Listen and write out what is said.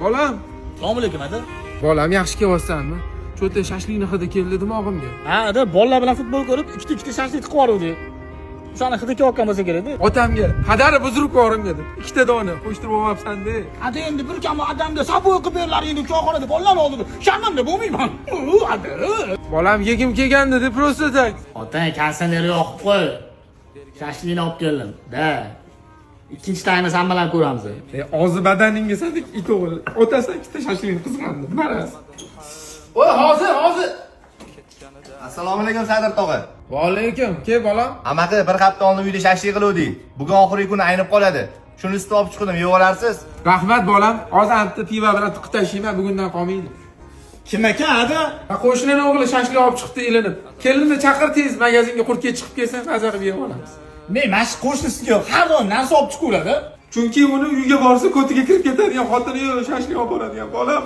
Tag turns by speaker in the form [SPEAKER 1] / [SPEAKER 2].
[SPEAKER 1] Bolam.
[SPEAKER 2] Assalomu alaykum, aka.
[SPEAKER 1] Bolam, yaxshi kelyapsanmi? Cho'ta shashlikni hidi keldi dimog'imga.
[SPEAKER 2] Ha, ada bolalar bilan futbol ko'rib, ikkita shashlik qilib yubordik. O'shani hidi kelayotgan bo'lsa kerak-da.
[SPEAKER 1] Otamga qadari buzrib ko'ring dedi. Ikkita dona qo'shtirib olmabsan-da.
[SPEAKER 2] Ada endi bir kam odamga saboy qilib berlar endi choyxonada bolalar oldida. Sharmanda bo'lmayman. Ada.
[SPEAKER 1] Bolam, yegim kelgan dedi, просто tak.
[SPEAKER 2] Ota, kondisioner yoqib qo'y. Shashlikni olib keldim. Da. Ikkinchi tayini ham bilan ko'ramiz.
[SPEAKER 1] Og'zi badaningga sadik it o'g'il. Otasi ikkita shashlikni qizg'andi. Maraz. Voy, hozir.
[SPEAKER 3] Assalomu alaykum Sadir tog'a.
[SPEAKER 1] Va alaykum. Kel bolam.
[SPEAKER 3] Amaqa bir hafta oldin uyda shashlik qiluvdik. Bugun oxirgi kuni aynib qoladi. Shuni ustida olib chiqdim, yeb olarsiz.
[SPEAKER 1] Rahmat bolam. Hozir bitta pivo bilan tiqib tashlayman, bugundan qolmaydi.
[SPEAKER 2] Kim aka, ada?
[SPEAKER 1] Qo'shnining o'g'li shashlik olib chiqdi ilinib. Kelinni chaqir tez magazinga qurtga chiqib kelsang, maza qilib yeb olamiz.
[SPEAKER 2] Men mash qo'shnisiga har doim narsa olib chiqaveradi.
[SPEAKER 1] Chunki uni uyga borsa ko'tiga kirib ketadigan xotini shashlik olib boradigan bolam.